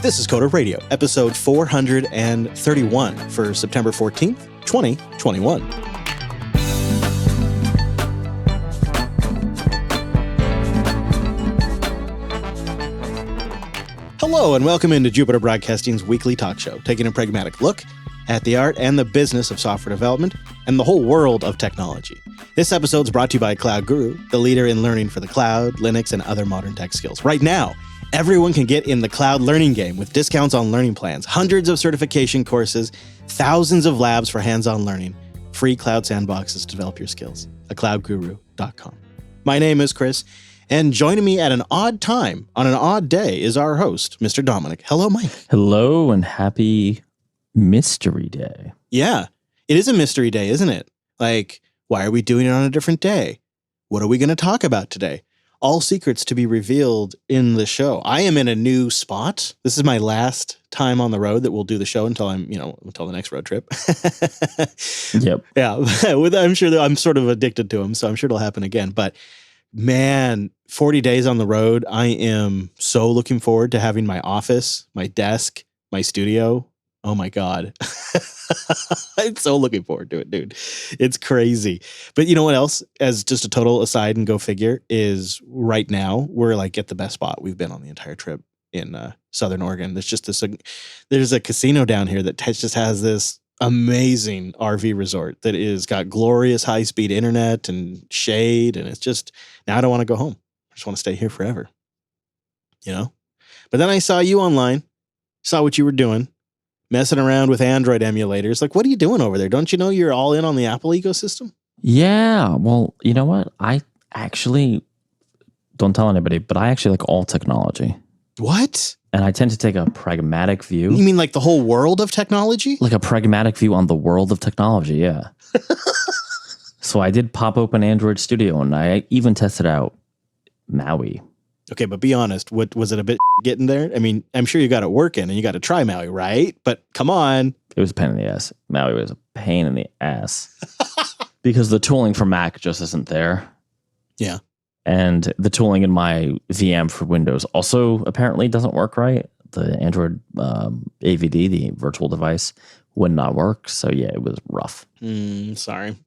This is Coder Radio, episode 431 for September 14th, 2021. Hello, and welcome into Jupiter Broadcasting's weekly talk show, taking a pragmatic look at the art and the business of software development and the whole world of technology. This episode is brought to you by Cloud Guru, the leader in learning for the cloud, Linux, and other modern tech skills. Right now, everyone can get in the cloud learning game with discounts on learning plans, hundreds of certification courses, thousands of labs for hands-on learning, free cloud sandboxes to develop your skills at cloudguru.com. My name is Chris, and joining me at an odd time on an odd day is our host, Mr. Dominic. Hello, Mike. Hello, and happy Mystery Day. Yeah, it is a mystery day, isn't it? Like, why are we doing it on a different day? What are we going to talk about today? All secrets to be revealed in the show. I am in a new spot. This is my last time on the road that we'll do the show until until the next road trip. Yep. Yeah. I'm sure that I'm sort of addicted to them, so I'm sure it'll happen again. But man, 40 days on the road. I am so looking forward to having my office, my desk, my studio. Oh my God. I'm so looking forward to it, dude. It's crazy. But you know what else, as just a total aside and go figure, is right now we're like at the best spot we've been on the entire trip in Southern Oregon. There's just there's a casino down here that just has this amazing RV resort that is got glorious high-speed internet and shade. And it's just, now I don't want to go home. I just want to stay here forever, you know? But then I saw you online, saw what you were doing, messing around with Android emulators. Like, what are you doing over there? Don't you know you're all in on the Apple ecosystem? Yeah. Well, you know what? I actually, don't tell anybody, but I actually like all technology. What? And I tend to take a pragmatic view. You mean like the whole world of technology? Like a pragmatic view on the world of technology, yeah. So I did pop open Android Studio, and I even tested out Maui. Okay, but be honest. What was it a bit getting there? I mean, I'm sure you got it working and you got to try Maui, right? But come on. It was a pain in the ass. Maui was a pain in the ass. Because the tooling for Mac just isn't there. Yeah. And the tooling in my VM for Windows also apparently doesn't work right. The Android AVD, the virtual device, would not work. So yeah, it was rough. Sorry.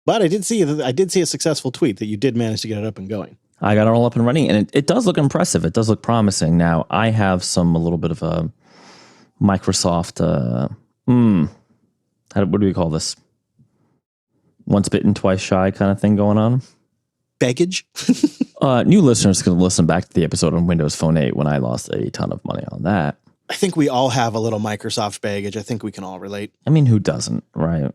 But I did see a successful tweet that you did manage to get it up and going. I got it all up and running, and it does look impressive. It does look promising. Now, I have a little bit of a Microsoft, what do we call this? Once bitten, twice shy kind of thing going on. Baggage? New listeners can listen back to the episode on Windows Phone 8 when I lost a ton of money on that. I think we all have a little Microsoft baggage. I think we can all relate. I mean, who doesn't, right?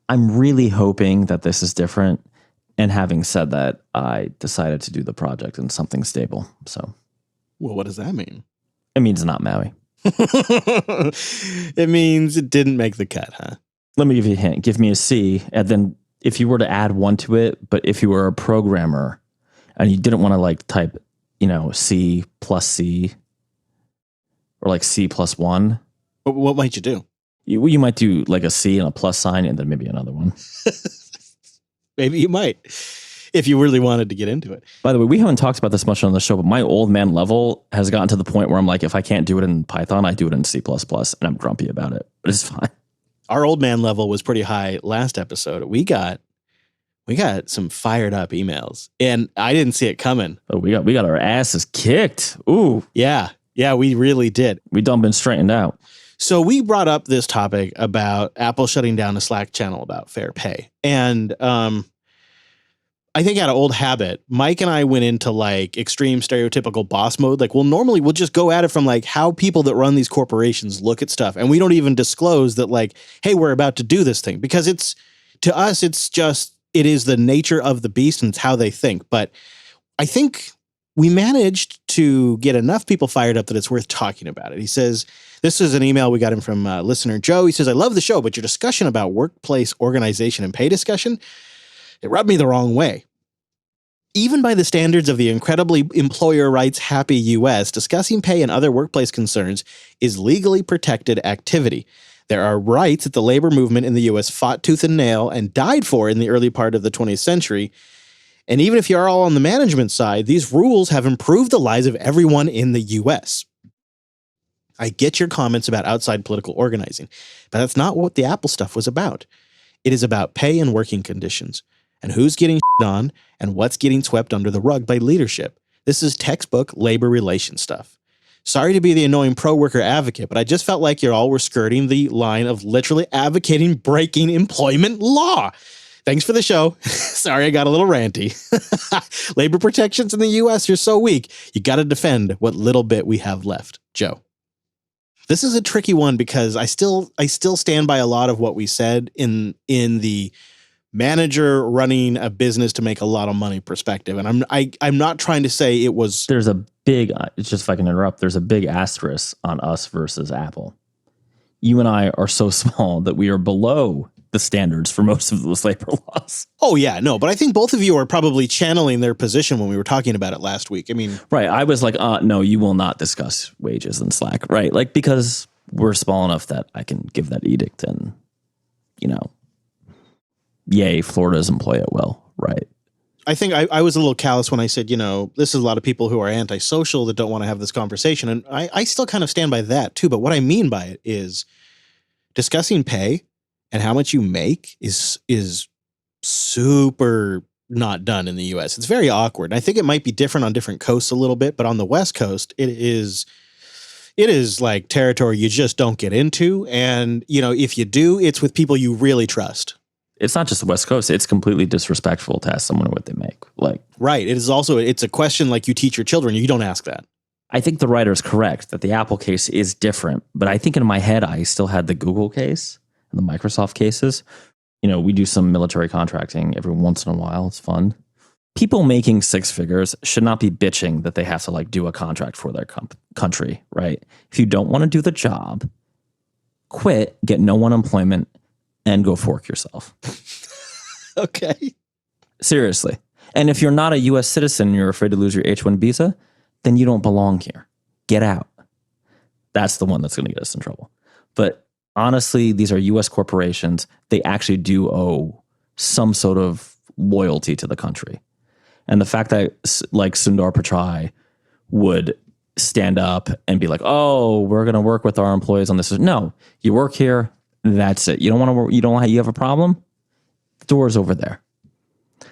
I'm really hoping that this is different. And having said that, I decided to do the project in something stable. So, well, what does that mean? It means not Maui. It means it didn't make the cut, huh? Let me give you a hint. Give me a C, and then if you were to add one to it, but if you were a programmer and you didn't want to like type, C plus C or like C plus 1. What might you do? You might do like a C and a plus sign and then maybe another one. Maybe you might, if you really wanted to get into it. By the way, we haven't talked about this much on the show, but my old man level has gotten to the point where I'm like, if I can't do it in Python, I do it in C++, and I'm grumpy about it, but it's fine. Our old man level was pretty high last episode. We got some fired up emails, and I didn't see it coming. Oh, we got our asses kicked. Ooh. Yeah, we really did. We done been straightened out. So we brought up this topic about Apple shutting down a Slack channel about fair pay. And I think out of old habit, Mike and I went into like extreme stereotypical boss mode. Like, normally we'll just go at it from like how people that run these corporations look at stuff. And we don't even disclose that like, hey, we're about to do this thing. Because to us, it is the nature of the beast and it's how they think. But I think we managed to get enough people fired up that it's worth talking about it. He says, this is an email we got him from listener Joe. He says, I love the show, but your discussion about workplace organization and pay discussion, it rubbed me the wrong way. Even by the standards of the incredibly employer rights happy US, discussing pay and other workplace concerns is legally protected activity. There are rights that the labor movement in the US fought tooth and nail and died for in the early part of the 20th century. And even if you're all on the management side, these rules have improved the lives of everyone in the US. I get your comments about outside political organizing, but that's not what the Apple stuff was about. It is about pay and working conditions, and who's getting shit on and what's getting swept under the rug by leadership. This is textbook labor relations stuff. Sorry to be the annoying pro-worker advocate, but I just felt like you all were skirting the line of literally advocating breaking employment law. Thanks for the show. Sorry, I got a little ranty. Labor protections in the U.S. are so weak. You got to defend what little bit we have left. Joe. This is a tricky one because I still stand by a lot of what we said in the manager running a business to make a lot of money perspective. And I'm not trying to say it was. There's a big, it's just if I can interrupt, there's a big asterisk on us versus Apple. You and I are so small that we are below the standards for most of those labor laws. Oh, yeah, no, but I think both of you are probably channeling their position when we were talking about it last week. I mean, right. I was like, no, you will not discuss wages in Slack. Right. Like, because we're small enough that I can give that edict and, yay, Florida's employ at will. Right. I think I was a little callous when I said, this is a lot of people who are antisocial that don't want to have this conversation. And I still kind of stand by that too. But what I mean by it is discussing pay and how much you make is super not done in the US. It's very awkward. And I think it might be different on different coasts a little bit, but on the West Coast, it is like territory you just don't get into. And, if you do, it's with people you really trust. It's not just the West Coast. It's completely disrespectful to ask someone what they make. Right. It's a question like you teach your children. You don't ask that. I think the writer is correct that the Apple case is different, but I think in my head, I still had the Google case and the Microsoft cases. We do some military contracting every once in a while. It's fun. People making six figures should not be bitching that they have to do a contract for their country, right? If you don't want to do the job, quit, get no unemployment, and go fork yourself. Okay. Seriously. And if you're not a U.S. citizen and you're afraid to lose your H-1 visa, then you don't belong here. Get out. That's the one that's going to get us in trouble. But honestly, these are U.S. corporations. They actually do owe some sort of loyalty to the country. And the fact that Sundar Pichai would stand up and be like, oh, we're going to work with our employees on this. No, you work here. That's it. You don't want to work. You have a problem? The door's over there.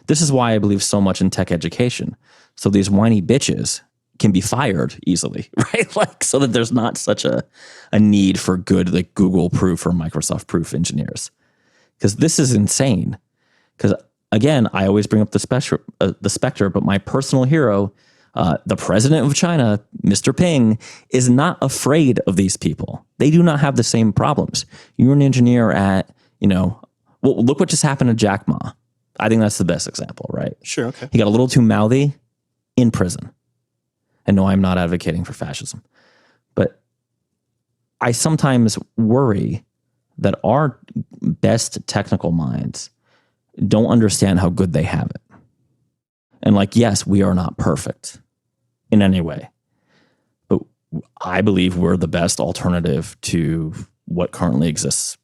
This is why I believe so much in tech education. So these whiny bitches can be fired easily, right? So that there's not such a need for good Google proof or Microsoft proof engineers. Because this is insane. Because again, I always bring up the specter, but my personal hero, the president of China, Mr. Ping, is not afraid of these people. They do not have the same problems. You're an engineer at, well, look what just happened to Jack Ma. I think that's the best example, right? Sure, okay. He got a little too mouthy in prison. And no, I'm not advocating for fascism. But I sometimes worry that our best technical minds don't understand how good they have it. And yes, we are not perfect in any way. But I believe we're the best alternative to what currently exists,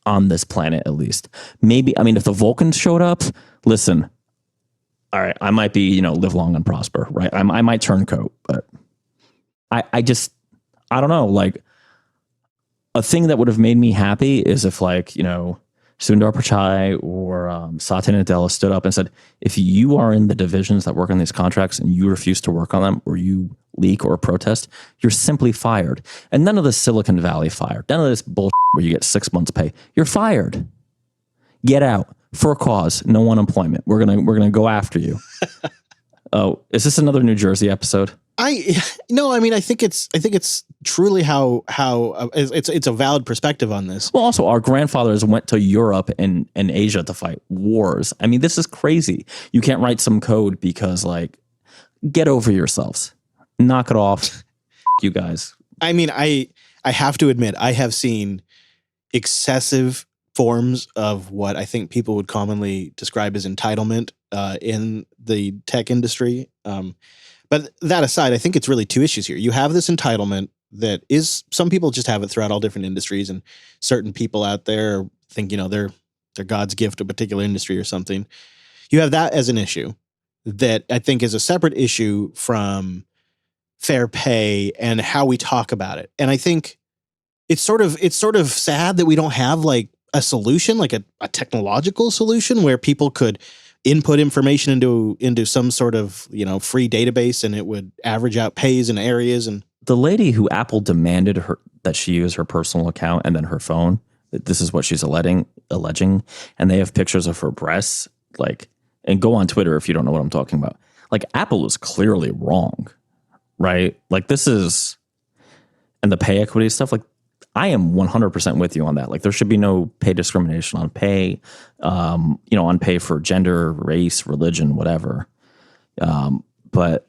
on this planet at least. Maybe, if the Vulcans showed up, listen, all right, I might be, live long and prosper, right? I might turn coat, but I don't know. A thing that would have made me happy is if Sundar Pichai or Satya Nadella stood up and said, if you are in the divisions that work on these contracts and you refuse to work on them or you leak or protest, you're simply fired. And none of this Silicon Valley fired. None of this bullshit where you get 6 months pay. You're fired. Get out for a cause. No unemployment. We're gonna go after you. Oh, is this another New Jersey episode? I think it's truly how it's a valid perspective on this. Well, also our grandfathers went to Europe and Asia to fight wars. This is crazy. You can't write some code because get over yourselves. Knock it off. You guys. I have to admit, I have seen excessive forms of what I think people would commonly describe as entitlement in the tech industry. But that aside, I think it's really two issues here. You have this entitlement that is, some people just have it throughout all different industries, and certain people out there think, they're God's gift to a particular industry or something. You have that as an issue that I think is a separate issue from fair pay and how we talk about it. And I think it's sort of sad that we don't have like a solution, like a technological solution where people could input information into some sort of, free database and it would average out pays in areas. And the lady who Apple demanded her that she use her personal account and then her phone, this is what she's alleging, and they have pictures of her breasts, like, and go on Twitter if you don't know what I'm talking about. Like, Apple is clearly wrong, right? Like, this is, and the pay equity stuff, like, I am 100% with you on that. Like, there should be no pay discrimination on pay, on pay for gender, race, religion, whatever. But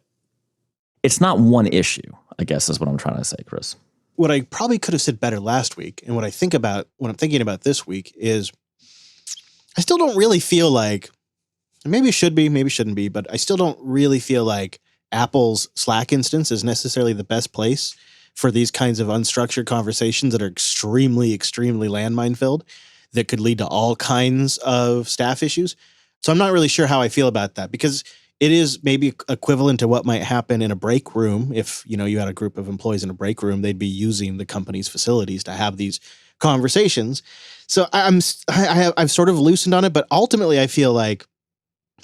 it's not one issue, I guess is what I'm trying to say, Chris. What I probably could have said better last week, and what I'm thinking about this week is I still don't really feel like, maybe it should be, maybe it shouldn't be, but I still don't really feel like Apple's Slack instance is necessarily the best place for these kinds of unstructured conversations that are extremely, extremely landmine filled that could lead to all kinds of staff issues. So I'm not really sure how I feel about that, because it is maybe equivalent to what might happen in a break room. If, you had a group of employees in a break room, they'd be using the company's facilities to have these conversations. So I've sort of loosened on it, but ultimately I feel like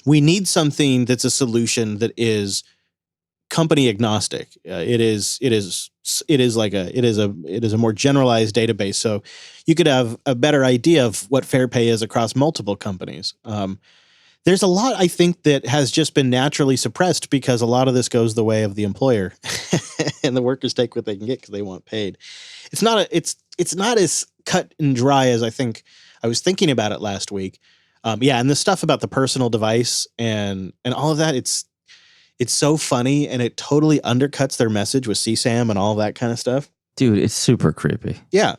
we need something that's a solution that is company agnostic. It is a more generalized database. So you could have a better idea of what fair pay is across multiple companies. There's a lot, I think, that has just been naturally suppressed because a lot of this goes the way of the employer and the workers take what they can get because they want paid. It's not as cut and dry as I think. I was thinking about it last week. And the stuff about the personal device and all of that, it's so funny, and it totally undercuts their message with CSAM and all that kind of stuff. Dude, it's super creepy. Yeah.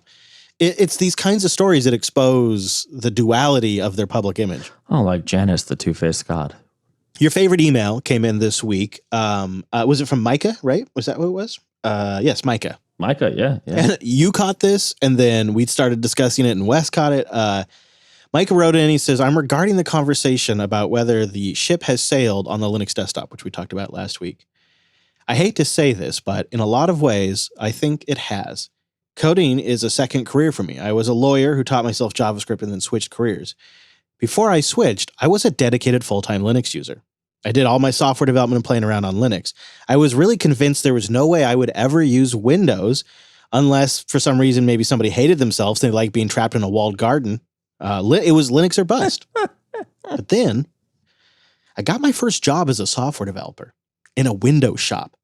It's these kinds of stories that expose the duality of their public image. Oh, like Janus, the two-faced god. Your favorite email came in this week. Was it from Micah, right? Was that what it was? Yes, Micah. Micah, yeah. And you caught this, and then we started discussing it, and Wes caught it. Micah wrote in, he says, I'm regarding the conversation about whether the ship has sailed on the Linux desktop, which we talked about last week. I hate to say this, but in a lot of ways, I think it has. Coding is a second career for me. I was a lawyer who taught myself JavaScript and then switched careers. Before I switched, I was a dedicated full-time Linux user. I did all my software development and playing around on Linux. I was really convinced there was no way I would ever use Windows unless, for some reason, maybe somebody hated themselves. They liked being trapped in a walled garden. It was Linux or bust. But then I got my first job as a software developer in a Windows shop.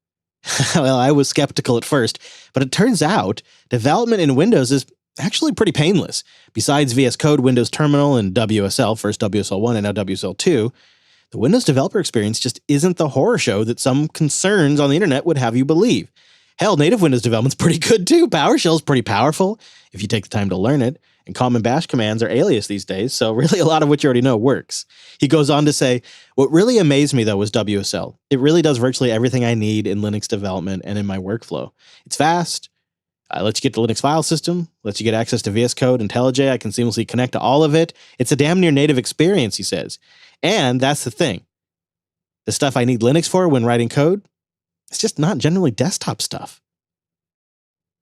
Well, I was skeptical at first, but it turns out development in Windows is actually pretty painless. Besides VS Code, Windows Terminal, and WSL, first WSL1 and now WSL2, the Windows developer experience just isn't the horror show that some concerns on the internet would have you believe. Hell, native Windows development's pretty good too. PowerShell's pretty powerful if you take the time to learn it. And common bash commands are alias these days, so really a lot of what you already know works. He goes on to say, what really amazed me, though, was WSL. It really does virtually everything I need in Linux development and in my workflow. It's fast, lets you get the Linux file system, lets you get access to VS Code and IntelliJ. I can seamlessly connect to all of it. It's a damn near native experience, he says. And that's the thing. The stuff I need Linux for when writing code, it's just not generally desktop stuff.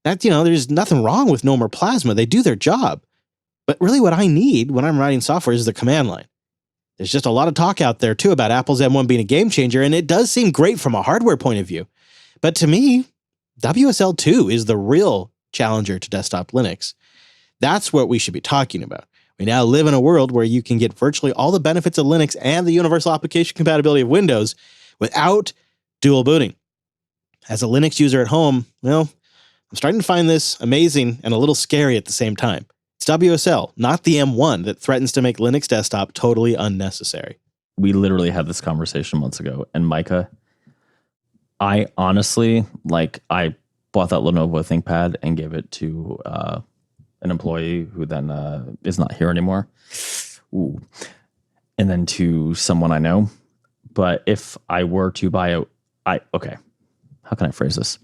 There's nothing wrong with GNOME or Plasma. They do their job. But really what I need when I'm writing software is the command line. There's just a lot of talk out there, too, about Apple's M1 being a game changer, and it does seem great from a hardware point of view. But to me, WSL2 is the real challenger to desktop Linux. That's what we should be talking about. We now live in a world where you can get virtually all the benefits of Linux and the universal application compatibility of Windows without dual booting. As a Linux user at home, well, I'm starting to find this amazing and a little scary at the same time. It's WSL, not the M1, that threatens to make Linux desktop totally unnecessary. We literally had this conversation months ago, and Micah, I honestly, I bought that Lenovo ThinkPad and gave it to an employee who then is not here anymore. Ooh. And then to someone I know. But if I were to buy okay, how can I phrase this?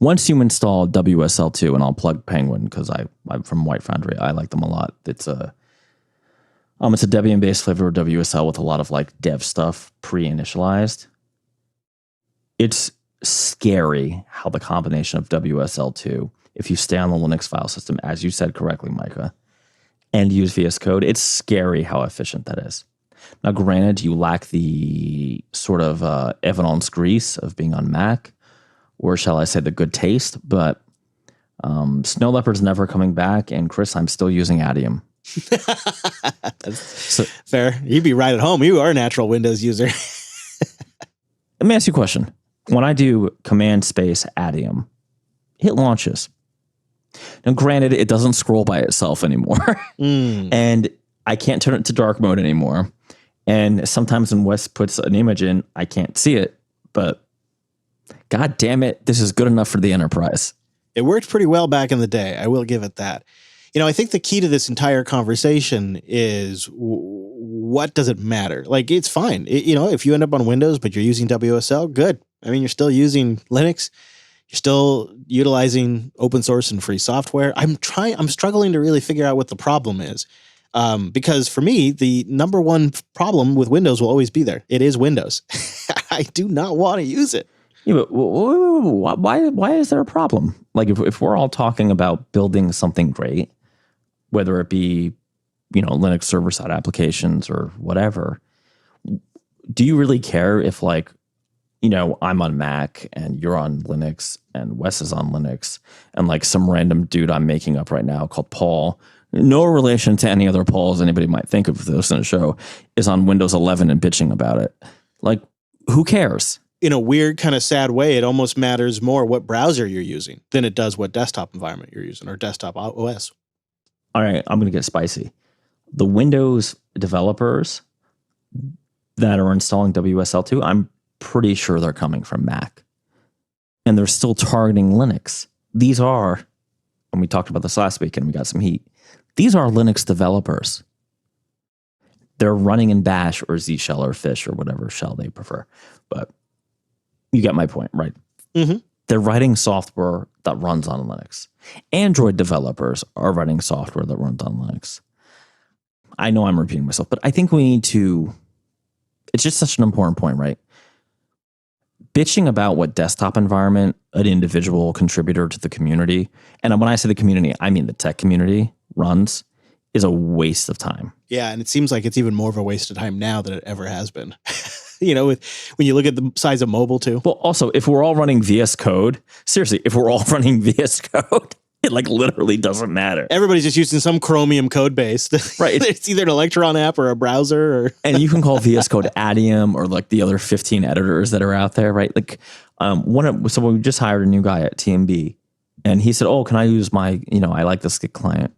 Once you install WSL2, and I'll plug Penguin because I'm from White Foundry. I like them a lot. It's a Debian-based flavor of WSL with a lot of dev stuff pre-initialized. It's scary how the combination of WSL2, if you stay on the Linux file system, as you said correctly, Micah, and use VS Code, it's scary how efficient that is. Now, granted, you lack the sort of evidence grease of being on Mac, or shall I say the good taste, but Snow Leopard's never coming back, and Chris, I'm still using Adium. That's fair. You'd be right at home. You are a natural Windows user. Let me ask you a question. When I do command space Adium, it launches. Now, granted, it doesn't scroll by itself anymore. And I can't turn it to dark mode anymore. And sometimes when Wes puts an image in, I can't see it. But God damn it, this is good enough for the enterprise. It worked pretty well back in the day. I will give it that. You know, I think the key to this entire conversation is what does it matter? Like, it's fine. You know, if you end up on Windows, but you're using WSL, good. I mean, you're still using Linux. You're still utilizing open source and free software. I'm struggling to really figure out what the problem is. Because for me, the number one problem with Windows will always be there. It is Windows. I do not want to use it. Yeah, but why is there a problem? Like, if we're all talking about building something great, whether it be, you know, Linux server-side applications or whatever, do you really care if, like, you know, I'm on Mac and you're on Linux and Wes is on Linux and like some random dude I'm making up right now called Paul, no relation to any other Pauls anybody might think of this in a show, is on Windows 11 and bitching about it? Like, who cares? In a weird kind of sad way, it almost matters more what browser you're using than it does what desktop environment you're using or desktop OS. All right, I'm going to get spicy. The Windows developers that are installing WSL2, I'm pretty sure they're coming from Mac. And they're still targeting Linux. These are, and we talked about this last week and we got some heat, these are Linux developers. They're running in Bash or Z shell or Fish or whatever shell they prefer. But you get my point, right? Mm-hmm. They're writing software that runs on Linux. Android developers are writing software that runs on Linux. I know I'm repeating myself, but I think we need to, it's just such an important point, right? Bitching about what desktop environment an individual contributor to the community, and when I say the community, I mean the tech community, runs, is a waste of time. Yeah, and it seems like it's even more of a waste of time now than it ever has been. You know, when you look at the size of mobile too. Well, also, if we're all running VS Code, seriously, if we're all running VS Code, it like literally doesn't matter. Everybody's just using some Chromium code base. Right. It's either an Electron app or a browser. Or and you can call VS Code Adium or like the other 15 editors that are out there, right? Like so we just hired a new guy at TMB and he said, oh, can I use my, you know, I like the Skit client.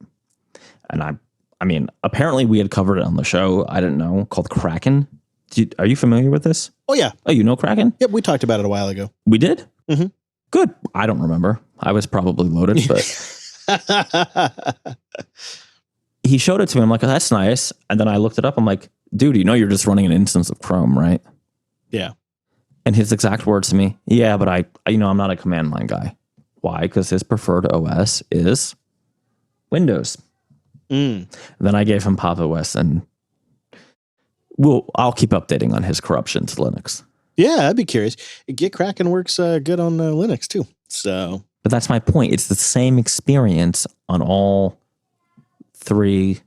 And I mean, apparently we had covered it on the show. I didn't know, called Kraken. Are you familiar with this? Oh, yeah. Oh, you know Kraken? Yep, we talked about it a while ago. We did? Mm-hmm. Good. I don't remember. I was probably loaded, but he showed it to me. I'm like, oh, that's nice. And then I looked it up. I'm like, dude, you know you're just running an instance of Chrome, right? Yeah. And his exact words to me, yeah, but I'm not a command line guy. Why? Because his preferred OS is Windows. Then I gave him Papa OS and I'll keep updating on his corruption to Linux. Yeah, I'd be curious. Git Kraken works good on Linux too. So, but that's my point. It's the same experience on all three.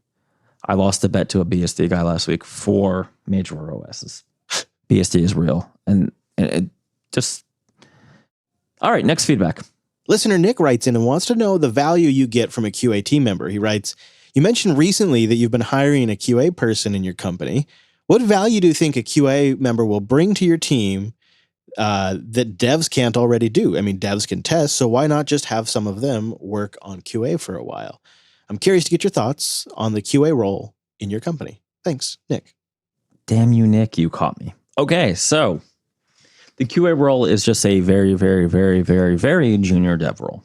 I lost a bet to a BSD guy last week. 4 major OSs. BSD is real, and it just. All right, next feedback. Listener Nick writes in and wants to know the value you get from a QA team member. He writes, "You mentioned recently that you've been hiring a QA person in your company. What value do you think a QA member will bring to your team that devs can't already do? I mean, devs can test, so why not just have some of them work on QA for a while? I'm curious to get your thoughts on the QA role in your company. Thanks, Nick." Damn you, Nick, you caught me. Okay, so the QA role is just a very, very, very, very, very junior dev role.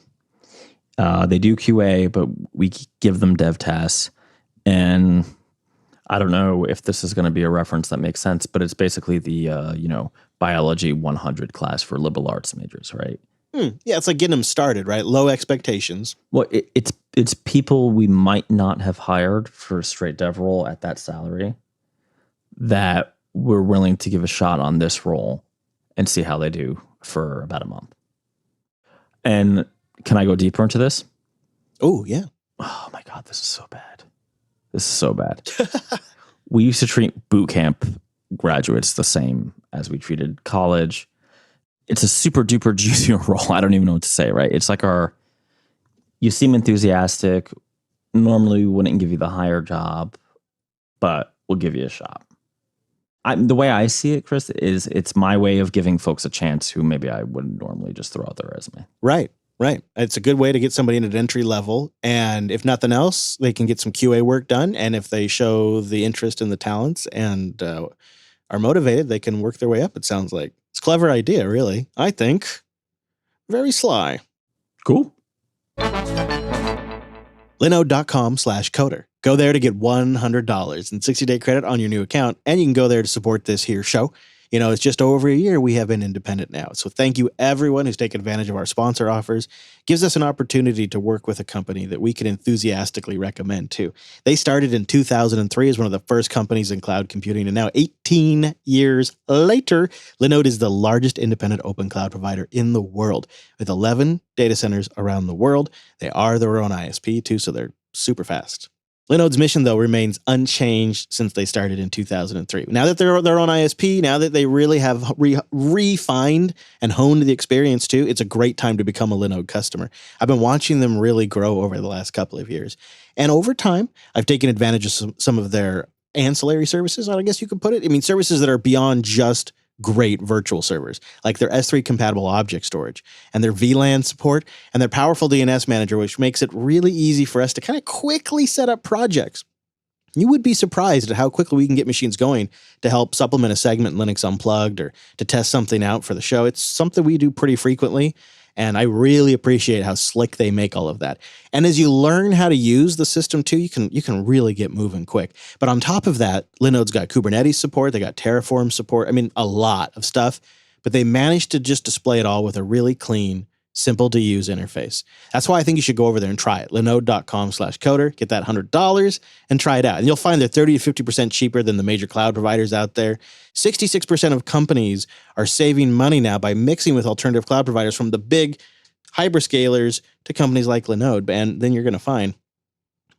They do QA, but we give them dev tasks, and I don't know if this is going to be a reference that makes sense, but it's basically the, biology 100 class for liberal arts majors, right? Yeah, it's like getting them started, right? Low expectations. Well, it's people we might not have hired for a straight dev role at that salary that we're willing to give a shot on this role and see how they do for about a month. And can I go deeper into this? Oh, yeah. Oh my God, this is so bad. This is so bad. We used to treat boot camp graduates the same as we treated college. It's a super duper junior role. I don't even know what to say, right? It's like you seem enthusiastic. Normally we wouldn't give you the higher job, but we'll give you a shot. The way I see it, Chris, is it's my way of giving folks a chance who maybe I wouldn't normally just throw out their resume. Right. It's a good way to get somebody in at entry level. And if nothing else, they can get some QA work done. And if they show the interest and the talents and are motivated, they can work their way up, it sounds like. It's a clever idea, really. I think. Very sly. Cool. Linode.com/coder. Go there to get $100 in 60-day credit on your new account, and you can go there to support this here show. You know, it's just over a year we have been independent now. So thank you everyone who's taken advantage of our sponsor offers. Gives us an opportunity to work with a company that we can enthusiastically recommend too. They started in 2003 as one of the first companies in cloud computing, and now 18 years later, Linode is the largest independent open cloud provider in the world with 11 data centers around the world. They are their own ISP too, so they're super fast. Linode's mission, though, remains unchanged since they started in 2003. Now that they're their own ISP, now that they really have refined and honed the experience too, it's a great time to become a Linode customer. I've been watching them really grow over the last couple of years. And over time, I've taken advantage of some of their ancillary services, I guess you could put it. I mean, services that are beyond just great virtual servers, like their S3 compatible object storage and their VLAN support and their powerful DNS manager, which makes it really easy for us to kind of quickly set up projects. You would be surprised at how quickly we can get machines going to help supplement a segment in Linux Unplugged or to test something out for the show. It's something we do pretty frequently, and I really appreciate how slick they make all of that. And as you learn how to use the system too, you can really get moving quick. But on top of that, Linode's got Kubernetes support, they got Terraform support. I mean, a lot of stuff, but they managed to just display it all with a really clean, simple to use interface. That's why I think you should go over there and try it. Linode.com/coder, get that $100 and try it out. And you'll find they're 30 to 50% cheaper than the major cloud providers out there. 66% of companies are saving money now by mixing with alternative cloud providers, from the big hyperscalers to companies like Linode. And then you're going to find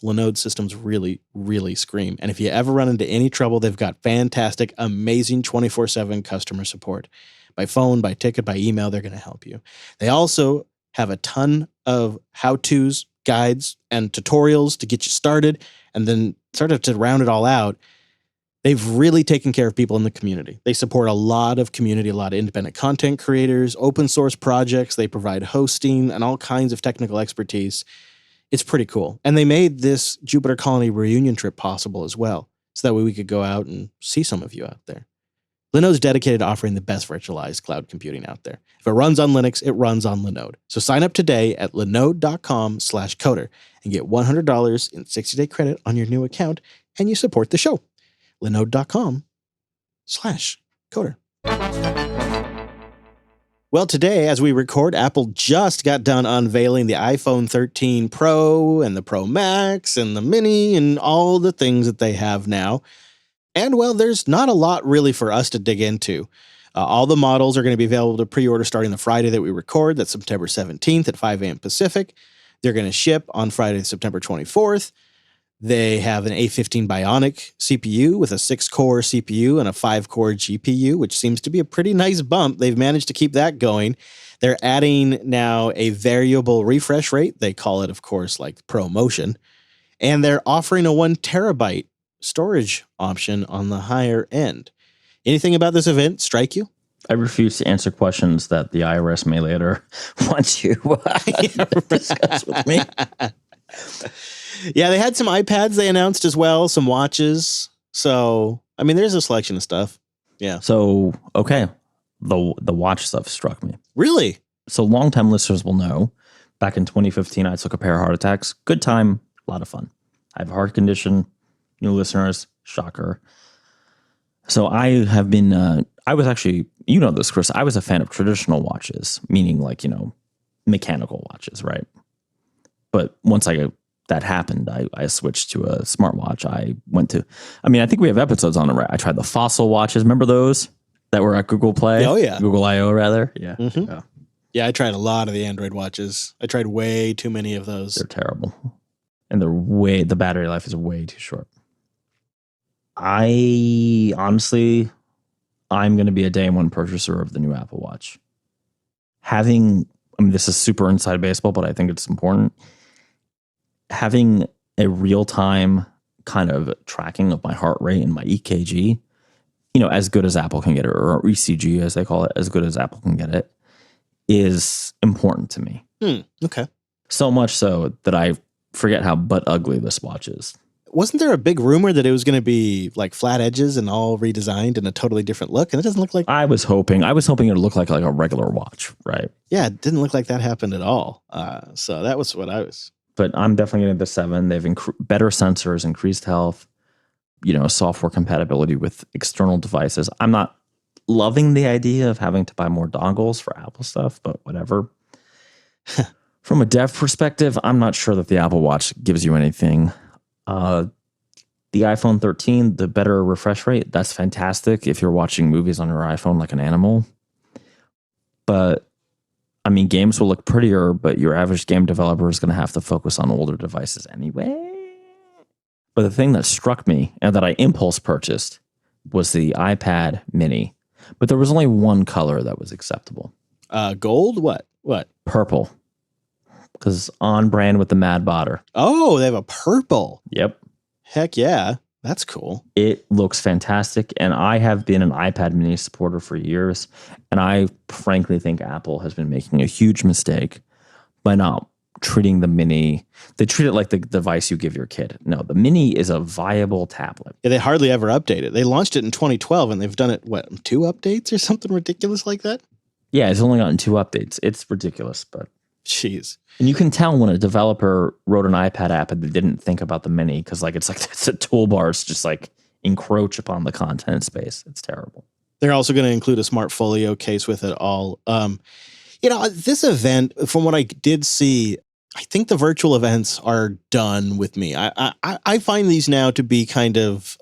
Linode systems really, really scream. And if you ever run into any trouble, they've got fantastic, amazing 24/7 customer support. By phone, by ticket, by email, they're going to help you. They also have a ton of how-tos, guides, and tutorials to get you started. And then sort of to round it all out, they've really taken care of people in the community. They support a lot of community, a lot of independent content creators, open source projects. They provide hosting and all kinds of technical expertise. It's pretty cool. And they made this Jupiter Colony reunion trip possible as well, so that way we could go out and see some of you out there. Linode's dedicated to offering the best virtualized cloud computing out there. If it runs on Linux, it runs on Linode. So sign up today at linode.com/coder and get $100 in 60-day credit on your new account, and you support the show. Linode.com/coder. Well, today, as we record, Apple just got done unveiling the iPhone 13 Pro and the Pro Max and the Mini and all the things that they have now. And, well, there's not a lot really for us to dig into. All the models are going to be available to pre-order starting the Friday that we record. That's September 17th at 5 a.m. Pacific. They're going to ship on Friday, September 24th. They have an A15 Bionic CPU with a 6-core CPU and a 5-core GPU, which seems to be a pretty nice bump. They've managed to keep that going. They're adding now a variable refresh rate. They call it, of course, like ProMotion. And they're offering a 1 terabyte storage option on the higher end. Anything about this event strike you? I refuse to answer questions that the IRS may later want you to discuss with me. Yeah, they had some iPads they announced as well, some watches. So, I mean, there's a selection of stuff. Yeah. So, okay. The watch stuff struck me. Really? So longtime listeners will know, back in 2015, I took a pair of heart attacks. Good time, a lot of fun. I have a heart condition. New listeners, shocker. So I have been, I was actually, you know this, Chris, I was a fan of traditional watches, meaning like, mechanical watches, right? But once that happened, I switched to a smartwatch. I think we have episodes on it, right? I tried the Fossil watches. Remember those? that were at Google Play. Oh, yeah. Google I/O rather. Yeah. Mhm. Yeah. Yeah, I tried a lot of the Android watches. I tried way too many of those. They're terrible. And the battery life is way too short. I'm going to be a day one purchaser of the new Apple Watch. This is super inside baseball, but I think it's important. Having a real-time kind of tracking of my heart rate and my EKG, as good as Apple can get it, or ECG as they call it, as good as Apple can get it, is important to me. Okay. So much so that I forget how butt ugly this watch is. Wasn't there a big rumor that it was going to be like flat edges and all redesigned in a totally different look? And it doesn't look like... I was hoping it would look like a regular watch, right? Yeah, it didn't look like that happened at all. So that was what I was... But I'm definitely getting the 7. They've better sensors, increased health, software compatibility with external devices. I'm not loving the idea of having to buy more dongles for Apple stuff, but whatever. From a dev perspective, I'm not sure that the Apple Watch gives you anything. The iPhone 13, the better refresh rate, that's fantastic if you're watching movies on your iPhone like an animal. But games will look prettier, but your average game developer is going to have to focus on older devices anyway. But the thing that struck me and that I impulse purchased was the iPad mini. But there was only one color that was acceptable. Gold? What? Purple. Because on brand with the Mad Botter. Oh, they have a purple. Yep. Heck yeah. That's cool. It looks fantastic. And I have been an iPad mini supporter for years. And I frankly think Apple has been making a huge mistake by not treating the mini. They treat it like the device you give your kid. No, the mini is a viable tablet. Yeah, they hardly ever update it. They launched it in 2012 and they've done it, 2 updates or something ridiculous like that? Yeah, it's only gotten 2 updates. It's ridiculous, but... Jeez. And you can tell when a developer wrote an iPad app and they didn't think about the mini because it's a toolbar. It's just encroach upon the content space. It's terrible. They're also going to include a smart folio case with it all. This event, from what I did see, I think the virtual events are done with me. I find these now to be kind of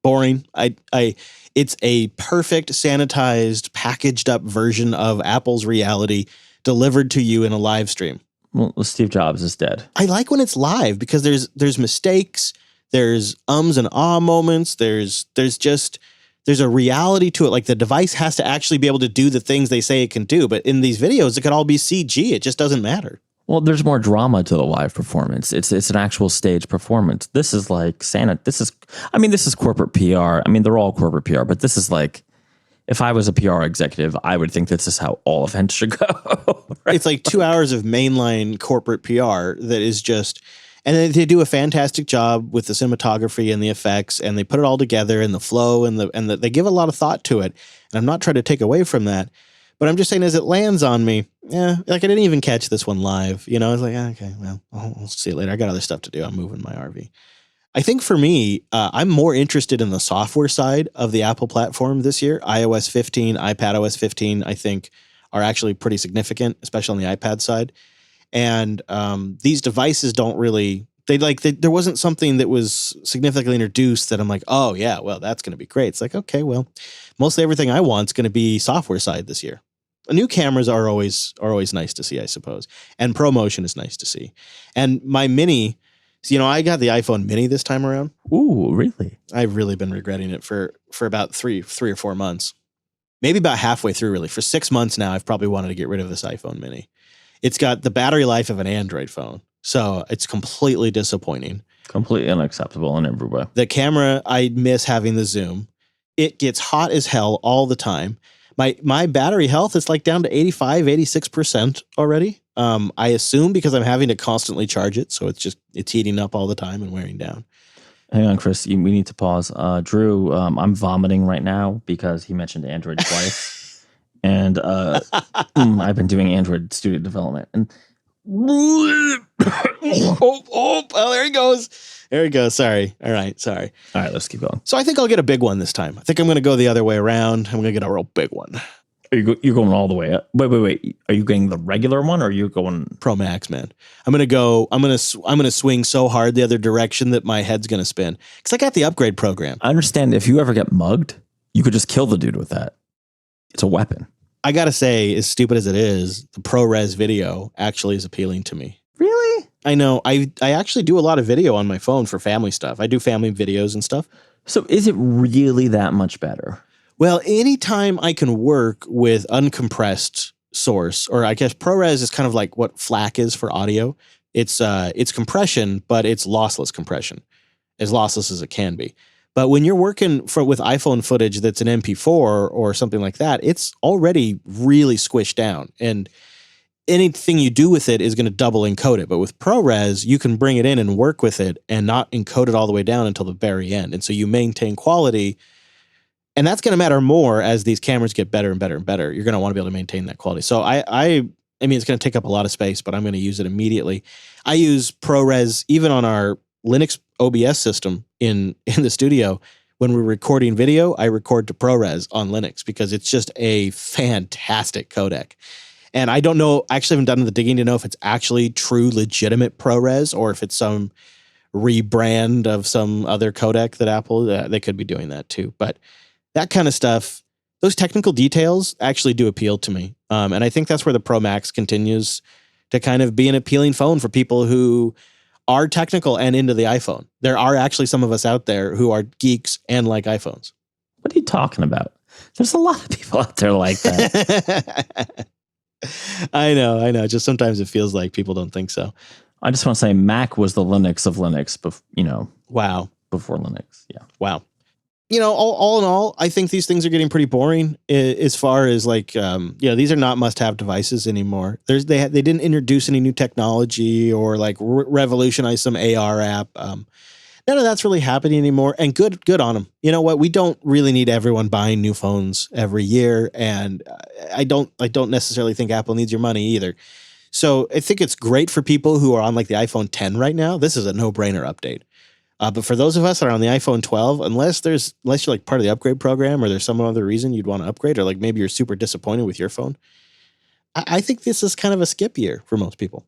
boring. It's a perfect, sanitized, packaged up version of Apple's reality delivered to you in a live stream. Well, Steve Jobs is dead. I like when it's live because there's mistakes, there's ums and ah moments, there's a reality to it. Like the device has to actually be able to do the things they say it can do. But in these videos, it could all be CG. It just doesn't matter. Well, there's more drama to the live performance. It's an actual stage performance. This is like this is corporate PR. They're all corporate PR, but this is like, if I was a PR executive, I would think this is how all events should go. Right? It's like 2 hours of mainline corporate PR that is just, and they do a fantastic job with the cinematography and the effects, and they put it all together and the flow and they give a lot of thought to it. And I'm not trying to take away from that, but I'm just saying as it lands on me, I didn't even catch this one live. I was like, okay, well, I'll see it later. I got other stuff to do. I'm moving my RV. I think for me, I'm more interested in the software side of the Apple platform this year. iOS 15, iPadOS 15, I think are actually pretty significant, especially on the iPad side. And these devices don't really, there wasn't something that was significantly introduced that I'm like, oh yeah, well, that's going to be great. It's like, okay, well, mostly everything I want is going to be software side this year. New cameras are always nice to see, I suppose. And ProMotion is nice to see. And my mini, I got the iPhone mini this time around. Ooh, really? I've really been regretting it for about three or 4 months. Maybe about halfway through, really. For 6 months now, I've probably wanted to get rid of this iPhone mini. It's got the battery life of an Android phone. So it's completely disappointing. Completely unacceptable in every way. The camera, I miss having the zoom. It gets hot as hell all the time. My battery health is like down to 85, 86% already. I assume because I'm having to constantly charge it. So it's heating up all the time and wearing down. Hang on, Chris. We need to pause. Drew, I'm vomiting right now because he mentioned Android twice. And I've been doing Android studio development. And there he goes. There he goes. Sorry. All right. Sorry. All right, let's keep going. So I think I'll get a big one this time. I think I'm going to go the other way around. I'm going to get a real big one. You're going all the way up. Wait. Are you getting the regular one or are you going Pro Max, man? I'm going to swing so hard the other direction that my head's going to spin. Cuz I got the upgrade program. I understand if you ever get mugged, You could just kill the dude with that. It's a weapon. I gotta say, as stupid as it is, the ProRes video actually is appealing to me. Really? I know. I actually do a lot of video on my phone for family stuff. I do family videos and stuff. So is it really that much better? Well, anytime I can work with uncompressed source, or I guess ProRes is kind of like what FLAC is for audio. It's compression, but it's lossless compression, as lossless as it can be. But when you're working with iPhone footage that's an MP4 or something like that, it's already really squished down. And anything you do with it is going to double encode it. But with ProRes, you can bring it in and work with it and not encode it all the way down until the very end. And so you maintain quality. And that's going to matter more as these cameras get better and better and better. You're going to want to be able to maintain that quality. So I mean, it's going to take up a lot of space, but I'm going to use it immediately. I use ProRes even on our Linux OBS system in the studio. When we're recording video, I record to ProRes on Linux because it's just a fantastic codec. And I don't know, I actually haven't done the digging to know if it's actually true, legitimate ProRes or if it's some rebrand of some other codec that Apple, they could be doing that too. But that kind of stuff, those technical details actually do appeal to me. And I think that's where the Pro Max continues to kind of be an appealing phone for people who are technical and into the iPhone. There are actually some of us out there who are geeks and like iPhones. What are you talking about? There's a lot of people out there like that. I know. Just sometimes it feels like people don't think so. I just want to say Mac was the Linux of Linux, Wow. Before Linux. Yeah. Wow. All in all, I think these things are getting pretty boring as far as like, these are not must-have devices anymore. They didn't introduce any new technology or like revolutionize some AR app. None of that's really happening anymore, and good on them. You know what? We don't really need everyone buying new phones every year, and I don't necessarily think Apple needs your money either. So I think it's great for people who are on like the iPhone 10 right now. This is a no-brainer update. But for those of us that are on the iPhone 12, unless you're like part of the upgrade program or there's some other reason you'd want to upgrade, or like maybe you're super disappointed with your phone, I think this is kind of a skip year for most people.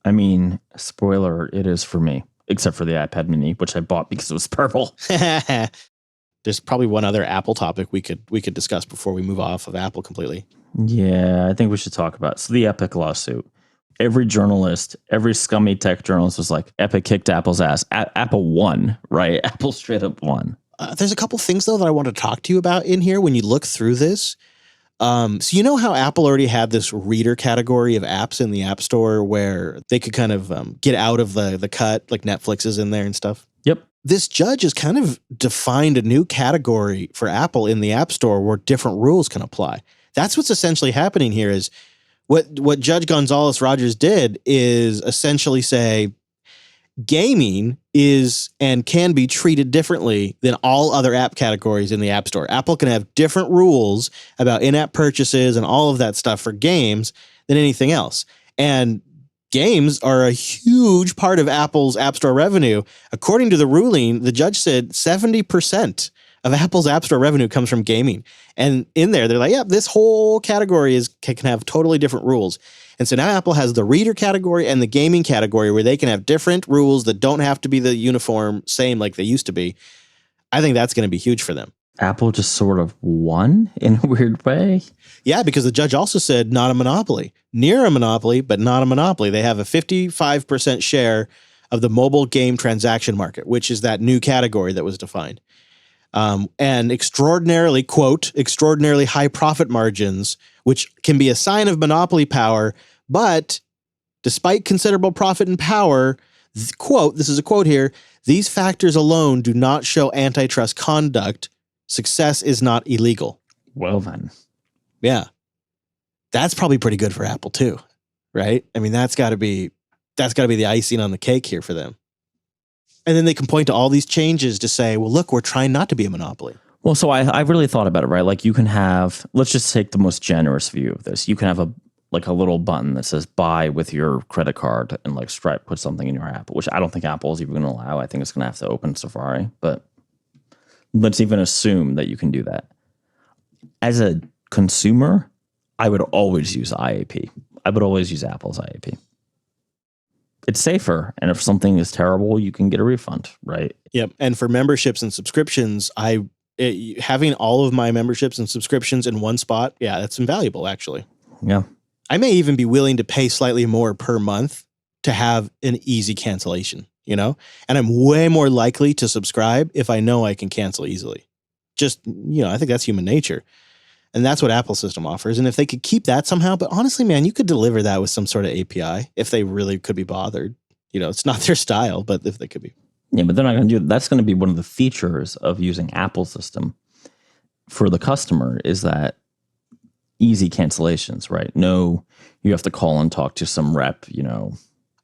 I mean, spoiler, it is for me, except for the iPad mini, which I bought because it was purple. There's probably one other Apple topic we could discuss before we move off of Apple completely. Yeah, I think we should talk about it. So the Epic lawsuit. Every journalist, every scummy tech journalist was like, Epic kicked Apple's ass. Apple won, right? Apple straight up won. There's a couple things, though, that I want to talk to you about in here when you look through this. So you know how Apple already had this reader category of apps in the App Store where they could kind of get out of the cut, like Netflix is in there and stuff? Yep. This judge has kind of defined a new category for Apple in the App Store where different rules can apply. That's what's essentially happening here is what Judge Gonzalez Rogers did is essentially say gaming is and can be treated differently than all other app categories in the App Store. Apple can have different rules about in-app purchases and all of that stuff for games than anything else. And games are a huge part of Apple's App Store revenue. According to the ruling, the judge said 70% of Apple's App Store revenue comes from gaming. And in there, they're like, yeah, this whole category can have totally different rules. And so now Apple has the reader category and the gaming category where they can have different rules that don't have to be the uniform same like they used to be. I think that's going to be huge for them. Apple just sort of won in a weird way. Yeah, because the judge also said not a monopoly. Near a monopoly, but not a monopoly. They have a 55% share of the mobile game transaction market, which is that new category that was defined. And extraordinarily, quote, extraordinarily high profit margins, which can be a sign of monopoly power. But despite considerable profit and power, quote, this is a quote here, these factors alone do not show antitrust conduct. Success is not illegal. Well, then. Yeah. That's probably pretty good for Apple too, right? I mean, that's got to be the icing on the cake here for them. And then they can point to all these changes to say, well, look, we're trying not to be a monopoly. Well, so I really thought about it, right? Like you can have, let's just take the most generous view of this. You can have a little button that says buy with your credit card and like Stripe put something in your app, which I don't think Apple is even going to allow. I think it's going to have to open Safari, but let's even assume that you can do that. As a consumer, I would always use IAP. I would always use Apple's IAP. It's safer. And if something is terrible, you can get a refund, right? Yep. And for memberships and subscriptions, I having all of my memberships and subscriptions in one spot, yeah, that's invaluable, actually. Yeah. I may even be willing to pay slightly more per month to have an easy cancellation, and I'm way more likely to subscribe if I know I can cancel easily. Just, I think that's human nature. And that's what Apple's system offers. And if they could keep that somehow, but honestly, man, you could deliver that with some sort of API if they really could be bothered. It's not their style, but if they could be. Yeah, but they're not going to do it. That's going to be one of the features of using Apple's system for the customer is that easy cancellations, right? No, you have to call and talk to some rep,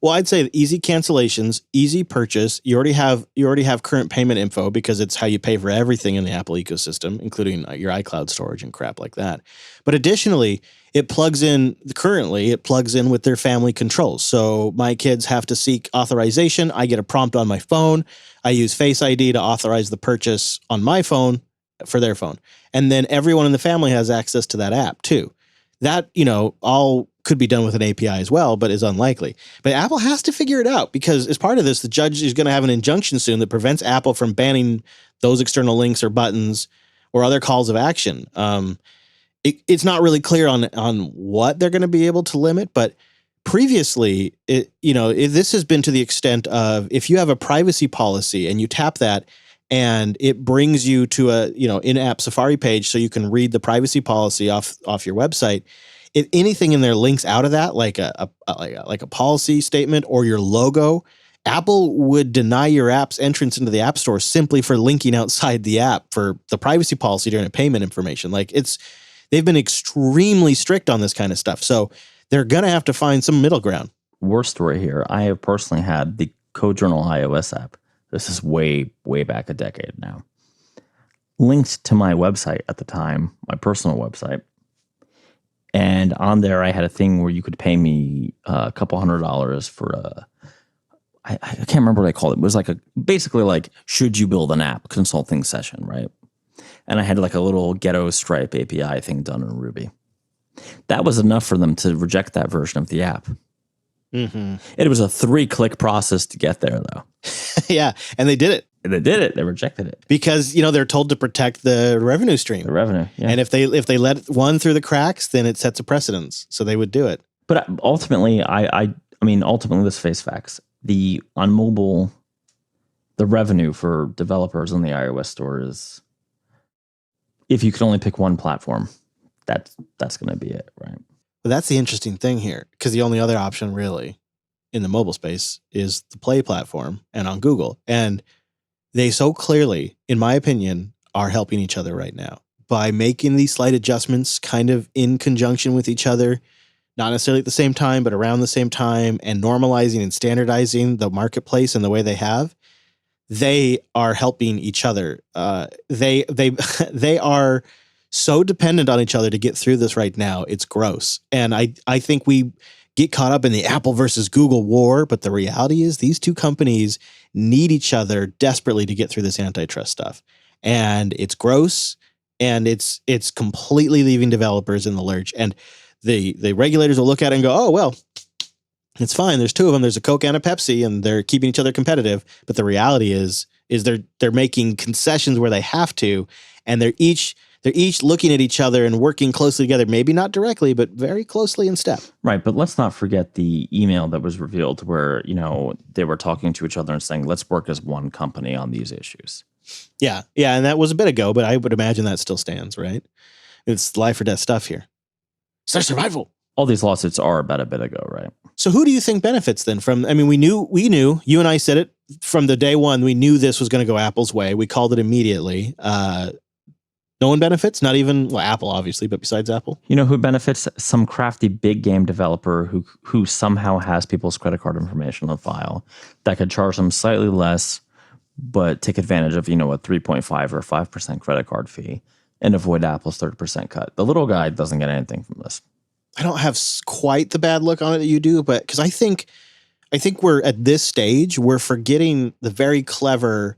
Well, I'd say easy cancellations, easy purchase. You already have current payment info because it's how you pay for everything in the Apple ecosystem, including your iCloud storage and crap like that. But additionally, it plugs in with their family controls. So my kids have to seek authorization. I get a prompt on my phone. I use Face ID to authorize the purchase on my phone for their phone. And then everyone in the family has access to that app too. That, all could be done with an API as well, but is unlikely. But Apple has to figure it out because as part of this, the judge is going to have an injunction soon that prevents Apple from banning those external links or buttons or other calls of action. It's not really clear on what they're going to be able to limit, but previously, this has been to the extent of if you have a privacy policy and you tap that and it brings you to a in-app Safari page so you can read the privacy policy off your website. If anything in there links out of that, like a policy statement or your logo, Apple would deny your app's entrance into the App Store simply for linking outside the app for the privacy policy during a payment information. They've been extremely strict on this kind of stuff, so they're gonna have to find some middle ground. Worst story here. I have personally had the CodeJournal iOS app. This is way, way back a decade now. Linked to my website at the time, my personal website. And on there, I had a thing where you could pay me a couple $100 for I can't remember what I called it. It was basically should you build an app consulting session, right? And I had a little ghetto Stripe API thing done in Ruby. That was enough for them to reject that version of the app. Mm-hmm. It was a 3-click process to get there, though. Yeah, and they did it. They did it. They rejected it because they're told to protect the revenue stream. The revenue, yeah. And if they let one through the cracks, then it sets a precedence. So they would do it. But ultimately, ultimately, let's face facts. On mobile, the revenue for developers in the iOS store is, if you can only pick one platform, that's going to be it, right? But that's the interesting thing here, because the only other option really in the mobile space is the Play platform and on Google. And they so clearly, in my opinion, are helping each other right now by making these slight adjustments kind of in conjunction with each other, not necessarily at the same time, but around the same time, and normalizing and standardizing the marketplace in the way they have. They are helping each other. They are so dependent on each other to get through this right now. It's gross. And I think we get caught up in the Apple versus Google war, but the reality is these two companies need each other desperately to get through this antitrust stuff. And it's gross, and it's completely leaving developers in the lurch. And the regulators will look at it and go, oh, well, it's fine. There's two of them. There's a Coke and a Pepsi, and they're keeping each other competitive. But the reality is they're making concessions where they have to, and they're each looking at each other and working closely together, maybe not directly, but very closely in step. Right, but let's not forget the email that was revealed where, they were talking to each other and saying, let's work as one company on these issues. Yeah, and that was a bit ago, but I would imagine that still stands, right? It's life or death stuff here. It's their survival. All these lawsuits are about a bit ago, right? So who do you think benefits then from, we knew, you and I said it from the day one, we knew this was going to go Apple's way. We called it immediately. No one benefits, not even, Apple obviously, but besides Apple. You know who benefits? Some crafty big game developer who somehow has people's credit card information on file that could charge them slightly less, but take advantage of, a 3.5 or 5% credit card fee and avoid Apple's 30% cut. The little guy doesn't get anything from this. I don't have quite the bad look on it that you do, but because I think we're at this stage, we're forgetting the very clever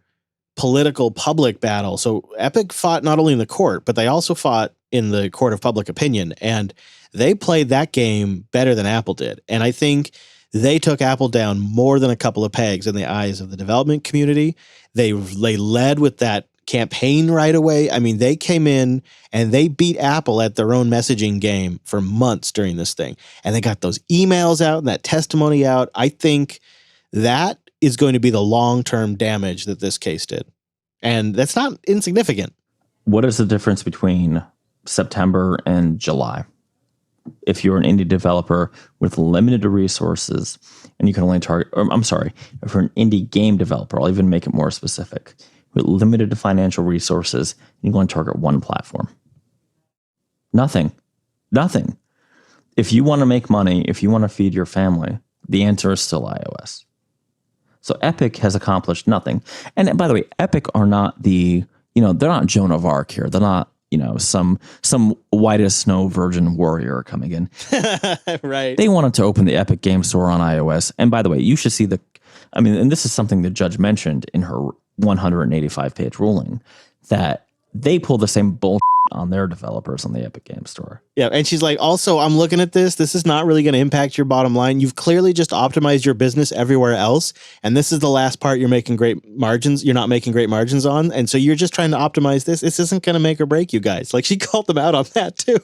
political public battle. So Epic fought not only in the court, but they also fought in the court of public opinion, and they played that game better than Apple did. And I think they took Apple down more than a couple of pegs in the eyes of the development community. They led with that campaign right away. I mean, they came in and they beat Apple at their own messaging game for months during this thing. And they got those emails out and that testimony out. I think that is going to be the long-term damage that this case did. And that's not insignificant. What is the difference between September and July? If you're an indie developer with limited resources and you can only target, if you're an indie game developer, I'll even make it more specific. With limited financial resources, you can only target one platform. Nothing. If you want to make money, if you want to feed your family, the answer is still iOS. So Epic has accomplished nothing. And by the way, Epic are not they're not Joan of Arc here. They're not, some white as snow virgin warrior coming in. Right. They wanted to open the Epic Game Store on iOS. And by the way, you should see and this is something the judge mentioned in her 185-page ruling, that they pull the same bullshit on their developers on the Epic Game Store. Yeah, and she's like, also, I'm looking at this. This is not really going to impact your bottom line. You've clearly just optimized your business everywhere else, and this is the last part you're making great margins. You're not making great margins on, and so you're just trying to optimize this. This isn't going to make or break you guys. Like, she called them out on that too.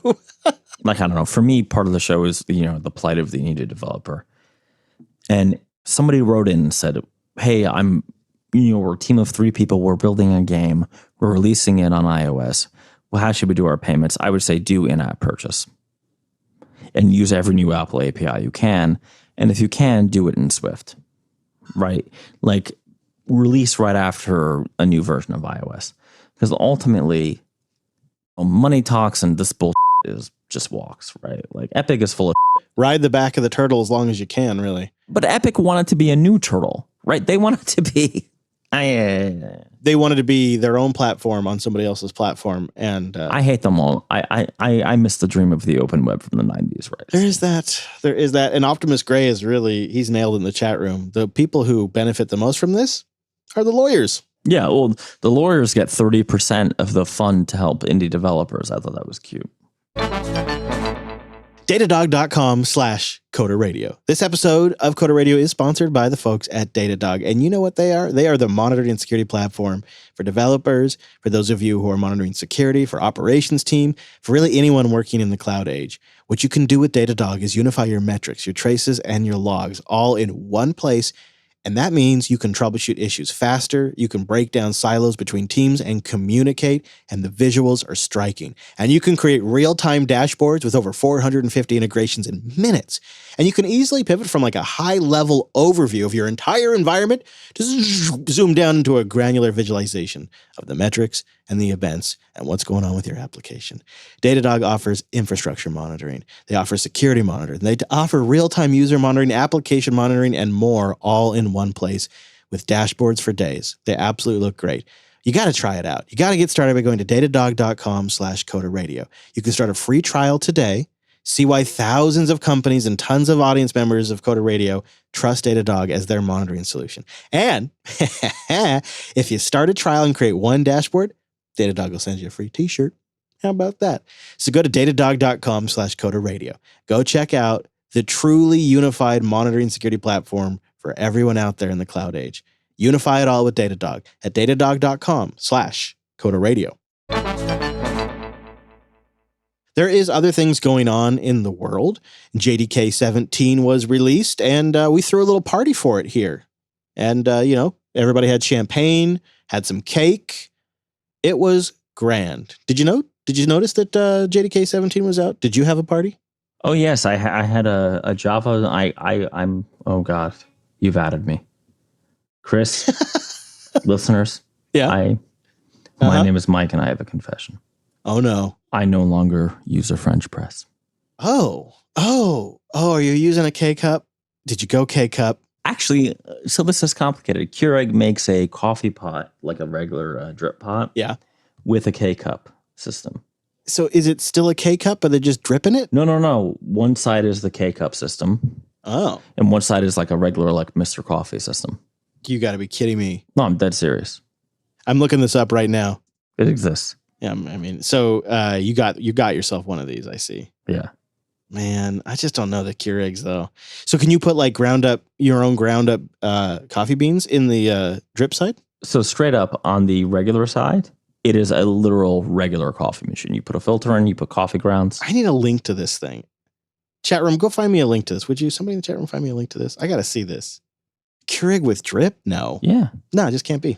Like, I don't know. For me, part of the show is the plight of the indie developer, and somebody wrote in and said, "Hey, we're a team of 3 people. We're building a game. We're releasing it on iOS. Well, how should we do our payments?" I would say do in-app purchase and use every new Apple API you can. And if you can, do it in Swift, right? Like, release right after a new version of iOS. Because ultimately, money talks and this bullshit is just walks, right? Like, Epic is full of Ride the back of the turtle as long as you can, really. But Epic wanted to be a new turtle, right? They wanted to be... They wanted to be their own platform on somebody else's platform, and I hate them all. I miss the dream of the open web from the 90s, right? There is that. And Optimus Gray he's nailed in the chat room. The people who benefit the most from this are the lawyers. Yeah, well, the lawyers get 30% of the fund to help indie developers. I thought that was cute. Datadog.com/Coder Radio. This episode of Coder Radio is sponsored by the folks at Datadog. And you know what they are? They are the monitoring and security platform for developers, for those of you who are monitoring security, for operations team, for really anyone working in the cloud age. What you can do with Datadog is unify your metrics, your traces, and your logs all in one place. And that means you can troubleshoot issues faster, you can break down silos between teams and communicate, and the visuals are striking. And you can create real-time dashboards with over 450 integrations in minutes. And you can easily pivot from like a high-level overview of your entire environment to zoom down into a granular visualization of the metrics and the events and what's going on with your application. Datadog offers infrastructure monitoring. They offer security monitoring. They offer real-time user monitoring, application monitoring, and more, all in one place with dashboards for days. They absolutely look great. You got to try it out. You got to get started by going to datadog.com/Coder Radio. You can start a free trial today. See why thousands of companies and tons of audience members of Coder Radio trust Datadog as their monitoring solution. And if you start a trial and create one dashboard, Datadog will send you a free t-shirt. How about that? So go to datadog.com/Coder Radio. Go check out the truly unified monitoring security platform for everyone out there in the cloud age. Unify it all with Datadog at datadog.com/Coder Radio. There is other things going on in the world. JDK 17 was released, and we threw a little party for it here. And, everybody had champagne, had some cake. It was grand. Did you notice that JDK 17 was out? Did you have a party? Oh, yes. I had a Java. I'm, oh, God, you've added me. Chris, listeners. Yeah. My name is Mike, and I have a confession. Oh, no. I no longer use a French press. Oh, are you using a K-Cup? Did you go K-Cup? Actually, so this is complicated. Keurig makes a coffee pot, like a regular drip pot. Yeah. With a K-Cup system. So is it still a K-Cup, but they're just dripping it? No. One side is the K-Cup system. Oh. And one side is like a regular, like Mr. Coffee system. You got to be kidding me. No, I'm dead serious. I'm looking this up right now. It exists. Yeah, I mean, so you got yourself one of these, I see. Yeah. Man, I just don't know the Keurigs though. So can you put like your own ground up coffee beans in the drip side? So straight up on the regular side, it is a literal regular coffee machine. You put a filter in, you put coffee grounds. I need a link to this thing. Chat room, go find me a link to this. Would you? Somebody in the chat room find me a link to this? I got to see this. Keurig with drip? No. Yeah. No, it just can't be.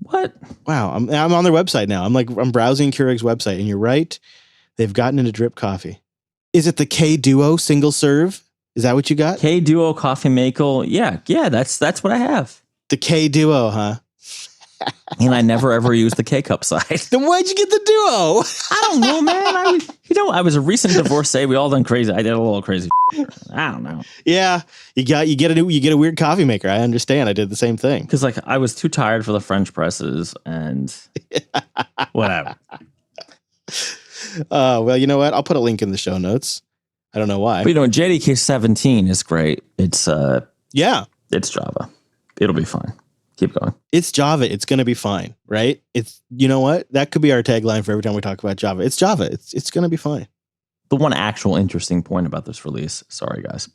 What? Wow. I'm on their website now. I'm browsing Keurig's website, and you're right. They've gotten into drip coffee. Is it the K Duo single serve? Is that what you got? K Duo Coffee Maker. Yeah, that's what I have. The K Duo, huh? And I never ever used the K cup side. Then why'd you get the Duo? I don't know, man. I was a recent divorcee. We all done crazy. I did a little crazy. I don't know. Yeah, you get a weird coffee maker. I understand. I did the same thing because like I was too tired for the French presses and whatever. Well, you know what? I'll put a link in the show notes. I don't know why. But JDK 17 is great. It's it's Java. It'll be fine. Keep going. It's Java. It's going to be fine, right? It's, you know what? That could be our tagline for every time we talk about Java. It's Java. It's going to be fine. The one actual interesting point about this release, sorry guys,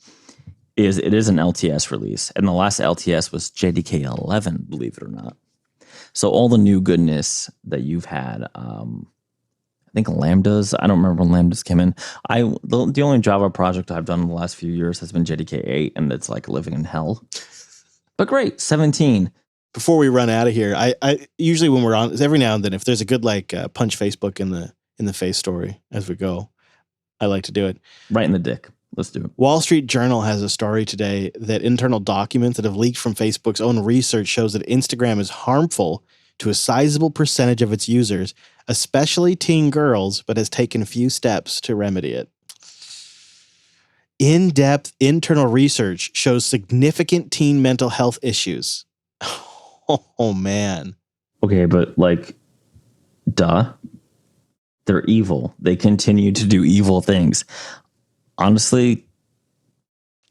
is it is an LTS release. And the last LTS was JDK 11, believe it or not. So all the new goodness that you've had, I think Lambdas, I don't remember when Lambdas came in. The only Java project I've done in the last few years has been JDK 8, and it's like living in hell. But great, 17. Before we run out of here, I usually when we're on, every now and then, if there's a good punch Facebook in the face story as we go, I like to do it. Right in the dick. Let's do it. Wall Street Journal has a story today that internal documents that have leaked from Facebook's own research shows that Instagram is harmful to a sizable percentage of its users, especially teen girls, but has taken few steps to remedy it. In-depth internal research shows significant teen mental health issues. Oh, man. Okay, but duh. They're evil. They continue to do evil things. Honestly,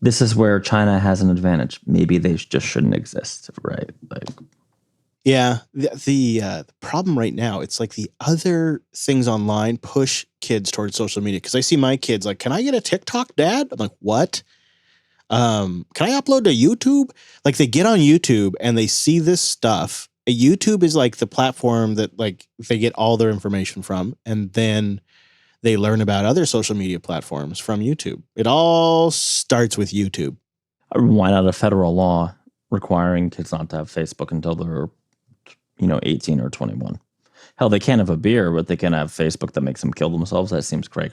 this is where China has an advantage. Maybe they just shouldn't exist, right? Yeah, the problem right now, it's like the other things online push kids towards social media. Because I see my kids like, can I get a TikTok, Dad? I'm like, what? Can I upload to YouTube? Like they get on YouTube and they see this stuff. YouTube is like the platform that like they get all their information from, and then they learn about other social media platforms from YouTube. It all starts with YouTube. Why not a federal law requiring kids not to have Facebook until they're 18 or 21? Hell, they can't have a beer, but they can have Facebook that makes them kill themselves. That seems cray.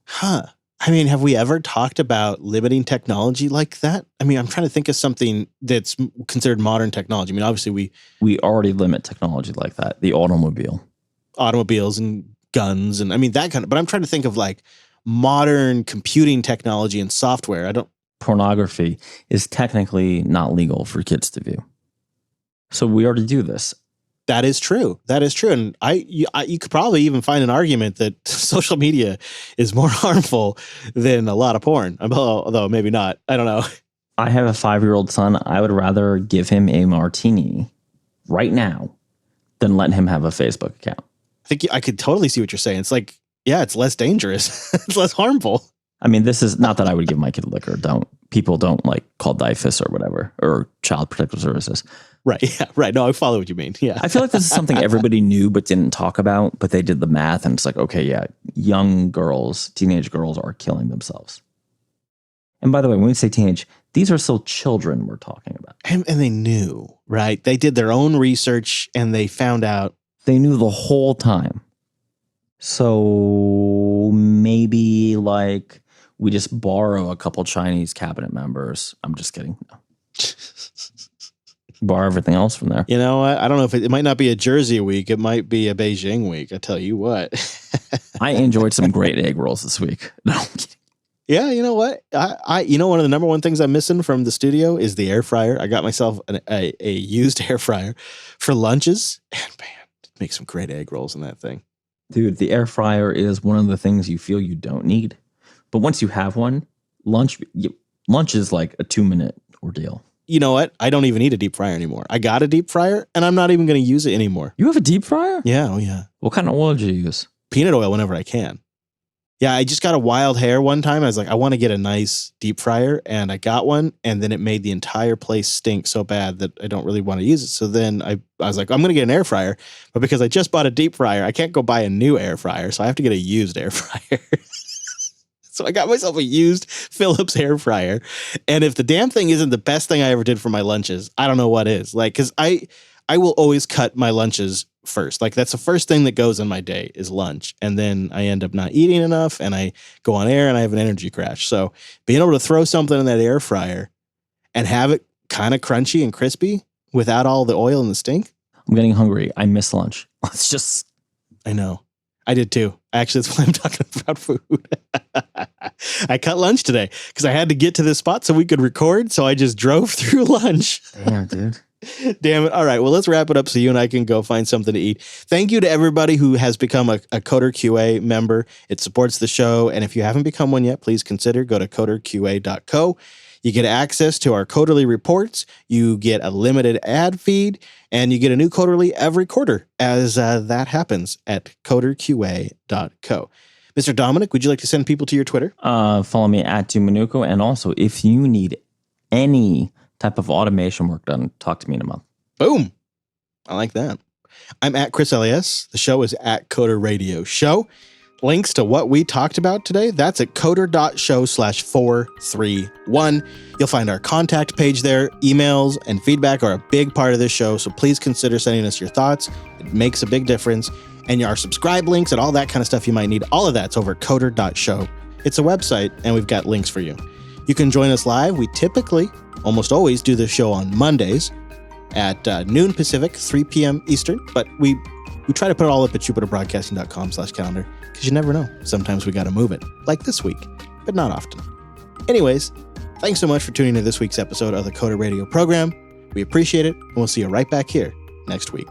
Huh. I mean, have we ever talked about limiting technology like that? I mean, I'm trying to think of something that's considered modern technology. I mean, obviously we already limit technology like that. The automobiles and guns and I mean that kind of, but I'm trying to think of like modern computing technology and software. Pornography is technically not legal for kids to view. So we already do this. That is true. And you could probably even find an argument that social media is more harmful than a lot of porn, although maybe not. I don't know. I have a 5-year-old son. I would rather give him a martini right now than let him have a Facebook account. I think I could totally see what you're saying. It's like, yeah, it's less dangerous. It's less harmful. I mean, this is not that I would give my kid liquor. People don't like call DIFUS or whatever, or Child Protective Services. Right. Yeah. Right. No, I follow what you mean. Yeah. I feel like this is something everybody knew but didn't talk about, but they did the math and it's like, okay, yeah, young girls, teenage girls are killing themselves. And by the way, when we say teenage, these are still children we're talking about. And they knew, right? They did their own research and they found out. They knew the whole time. So maybe we just borrow a couple Chinese cabinet members. I'm just kidding. No. Borrow everything else from there. You know what? I don't know if it might not be a Jersey week. It might be a Beijing week. I tell you what. I enjoyed some great egg rolls this week. No, I'm kidding. Yeah, you know what? One of the number one things I'm missing from the studio is the air fryer. I got myself a used air fryer for lunches, and man, make some great egg rolls in that thing. Dude, the air fryer is one of the things you feel you don't need. But once you have one, lunch is like a 2-minute ordeal. You know what? I don't even need a deep fryer anymore. I got a deep fryer, and I'm not even going to use it anymore. You have a deep fryer? Yeah, oh yeah. What kind of oil do you use? Peanut oil whenever I can. Yeah, I just got a wild hair one time. I was like, I want to get a nice deep fryer, and I got one, and then it made the entire place stink so bad that I don't really want to use it. So then I was like, I'm going to get an air fryer, but because I just bought a deep fryer, I can't go buy a new air fryer, so I have to get a used air fryer. So I got myself a used Philips air fryer, and if the damn thing isn't the best thing I ever did for my lunches, I don't know what is. Like, because I will always cut my lunches first. Like, that's the first thing that goes in my day is lunch. And then I end up not eating enough and I go on air and I have an energy crash. So being able to throw something in that air fryer and have it kind of crunchy and crispy without all the oil and the stink. I'm getting hungry. I miss lunch. It's just. I know. I did too. Actually, that's why I'm talking about food. I cut lunch today because I had to get to this spot so we could record. So I just drove through lunch. Damn, dude. Damn it. All right. Well, let's wrap it up so you and I can go find something to eat. Thank you to everybody who has become a Coder QA member. It supports the show. And if you haven't become one yet, please consider go to coderqa.co. You get access to our quarterly reports. You get a limited ad feed, and you get a new quarterly every quarter as that happens at coderqa.co. Mr. Dominic, would you like to send people to your Twitter? Follow me at Dumanuco. And also, if you need any type of automation work done, talk to me in a month. Boom. I like that. I'm at Chris LAS. The show is at Coder Radio Show. Links to what we talked about today, that's at coder.show/431. You'll find our contact page there. Emails and feedback are a big part of this show, so please consider sending us your thoughts. It makes a big difference. And our subscribe links and all that kind of stuff you might need, all of that's over at coder.show. It's a website, and we've got links for you. You can join us live. We typically, almost always, do the show on Mondays at noon Pacific, 3 p.m. Eastern, but we try to put it all up at jupiterbroadcasting.com/calendar because you never know. Sometimes we got to move it, like this week, but not often. Anyways, thanks so much for tuning in to this week's episode of the Coder Radio program. We appreciate it, and we'll see you right back here next week.